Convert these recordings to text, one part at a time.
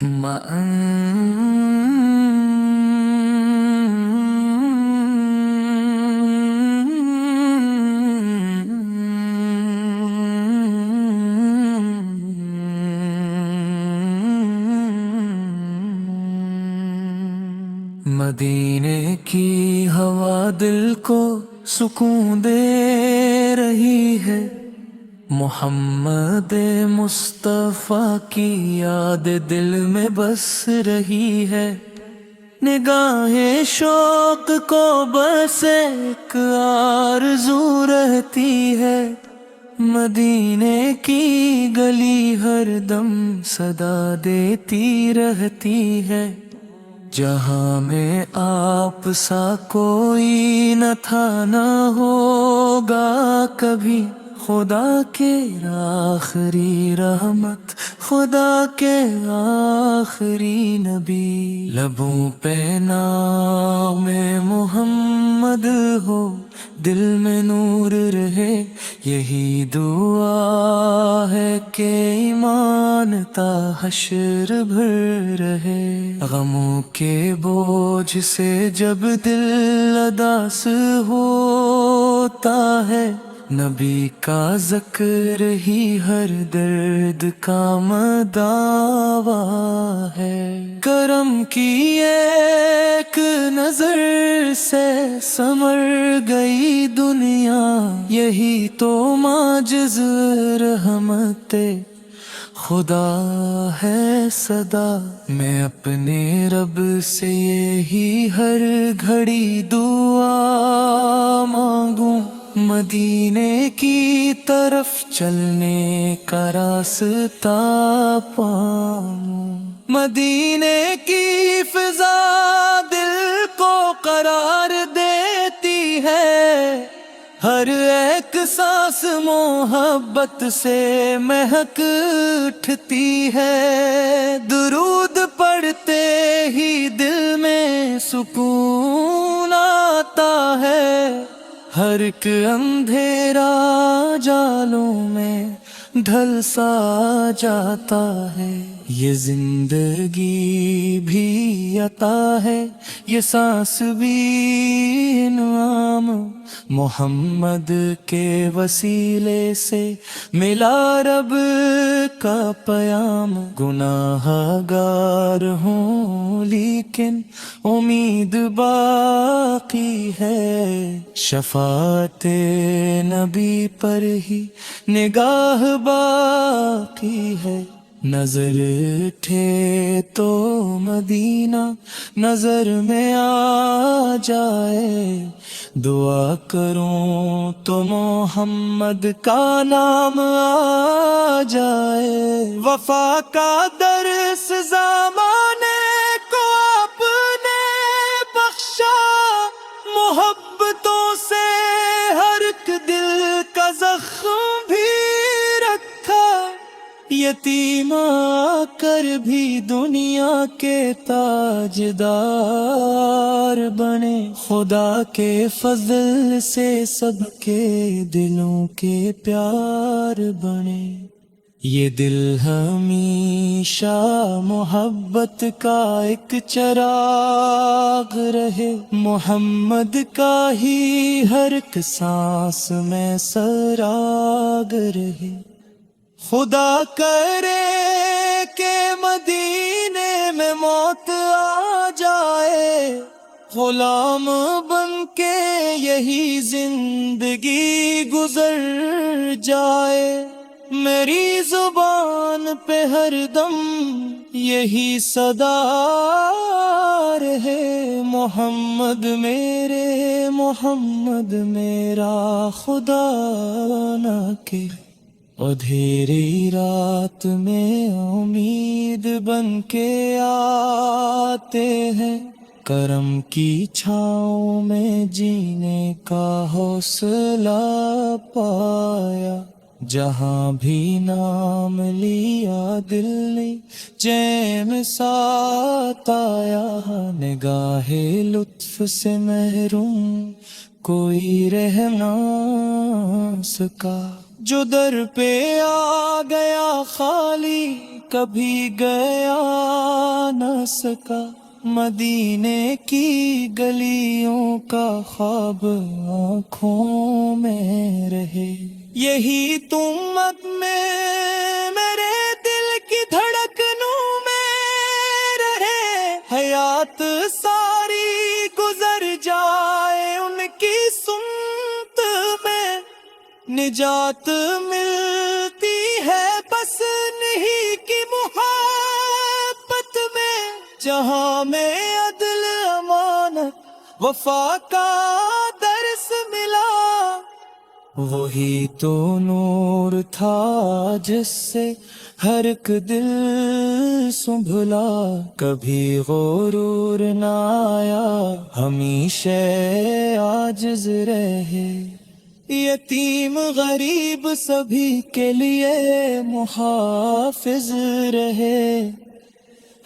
مدینے کی ہوا دل کو سکون دے رہی ہے، محمد مصطفیٰ کی یاد دل میں بس رہی ہے۔ نگاہیں شوق کو بس ایک آرزو رہتی ہے، مدینے کی گلی ہر دم صدا دیتی رہتی ہے۔ جہاں میں آپ سا کوئی نہ تھا نہ ہوگا کبھی، خدا کے آخری رحمت، خدا کے آخری نبی۔ لبوں پہ نام محمد ہو، دل میں نور رہے، یہی دعا ہے کہ ایمان تا حشر بھر رہے۔ غموں کے بوجھ سے جب دل اداس ہوتا ہے، نبی کا ذکر ہی ہر درد کا مداوا ہے۔ کرم کی ایک نظر سے سنور گئی دنیا، یہی تو معجز رحمت خدا ہے صدا۔ میں اپنے رب سے یہی ہر گھڑی دعا مانگوں، مدینے کی طرف چلنے کا راستہ پاؤں۔ مدینے کی فضا دل کو قرار دیتی ہے، ہر ایک سانس محبت سے مہک اٹھتی ہے۔ درود پڑھتے ہی دل میں سکون آتا ہے، ہر ایک اندھیرا جالوں میں ڈھل سا جاتا ہے۔ یہ زندگی بھی عطا ہے، یہ سانس بھی انعام، محمد کے وسیلے سے ملا رب کا پیام۔ گناہ گار ہوں لیکن امید باقی ہے، شفاعت نبی پر ہی نگاہ باقی ہے۔ نظر اٹھے تو مدینہ نظر میں آ جائے، دعا کروں تو محمد کا نام آ جائے۔ وفا کا درس زمانے کو آپ نے بخشا، محبتوں سے ہر ایک دل کا زخم بھی رکھا۔ یتیم آ کر بھی دنیا کے تاجدار بنے، خدا کے فضل سے سب کے دلوں کے پیار بنے۔ یہ دل ہمیشہ محبت کا ایک چراغ رہے، محمد کا ہی ہر ایک سانس میں سراغ رہے۔ خدا کرے کہ مدینے میں موت آ جائے، غلام بن کے یہی زندگی گزر جائے۔ میری زبان پہ ہر دم یہی صدا رہے، محمد میرے محمد میرا خدا نہ کہ۔ اندھیری رات میں امید بن کے آتے ہیں، کرم کی چھاؤں میں جینے کا حوصلہ پایا۔ جہاں بھی نام لیا دل نے چین ساتھ آیا، نگاہ لطف سے محروم کوئی رہ نہ سکا۔ جو در پہ آ گیا خالی کبھی گیا نہ سکا، مدینے کی گلیوں کا خواب آنکھوں میں رہے۔ یہی تمت میں میرے دل کی دھڑکنوں میں رہے، حیات ساری گزر جائے ان کی سمت میں، نجات ملتی ہے بس نہیں کی محبت میں، جہاں میں عدل امانت وفا کا درس ملا۔ وہی تو نور تھا جس سے ہر ایک دل سنبھلا، کبھی غرور نہ آیا، ہمیشہ عاجز رہے۔ یتیم غریب سبھی کے لیے محافظ رہے،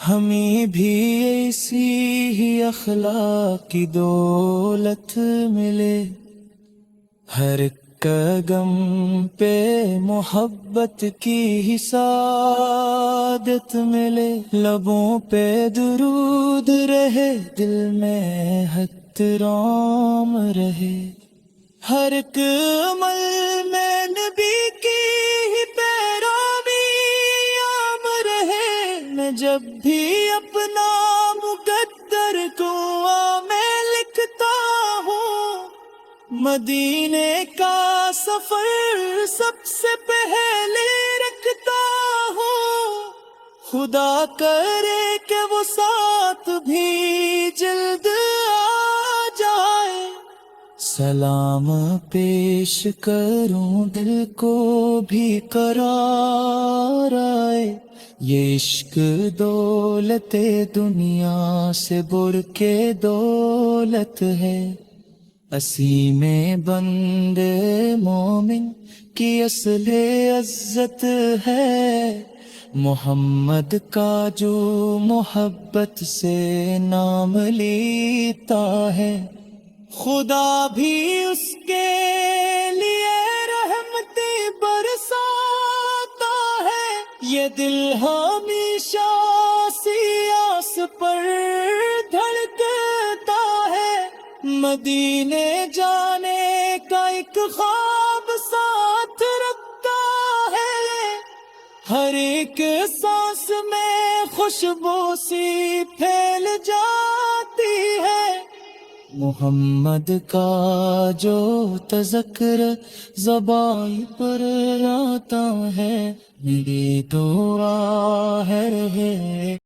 ہمیں بھی ایسی ہی اخلاق کی دولت ملے۔ ہر ایک قدم پہ محبت کی ہی سعادت ملے، لبوں پہ درود رہے، دل میں احترام رہے، ہر ایک عمل میں نبی کی ہی پیروی عام رہے۔ میں جب بھی اپنا مقدر دعا میں لکھتا ہوں، مدینے کا سفر سب سے پہلے رکھتا ہوں، خدا کرے کہ وہ ساتھ بھی جلد آ جائے۔ سلام پیش کروں دل کو بھی قرار آئے، یہ عشق دولت دنیا سے بڑھ کے دولت ہے، اسی میں بندے مومن کی اصل عزت ہے، محمد کا جو محبت سے نام لیتا ہے، خدا بھی اس کے لیے رحمتیں برساتا ہے۔ یہ دل ہمیشہ سیاس پر دھڑکتا ہے، مدینے جانے کا ایک خواب ساتھ رکھتا ہے، ہر ایک سانس میں خوشبو سی پھیل جاتی ہے، محمد کا جو تذکر زبان پر آتا ہے، میری دعا ہے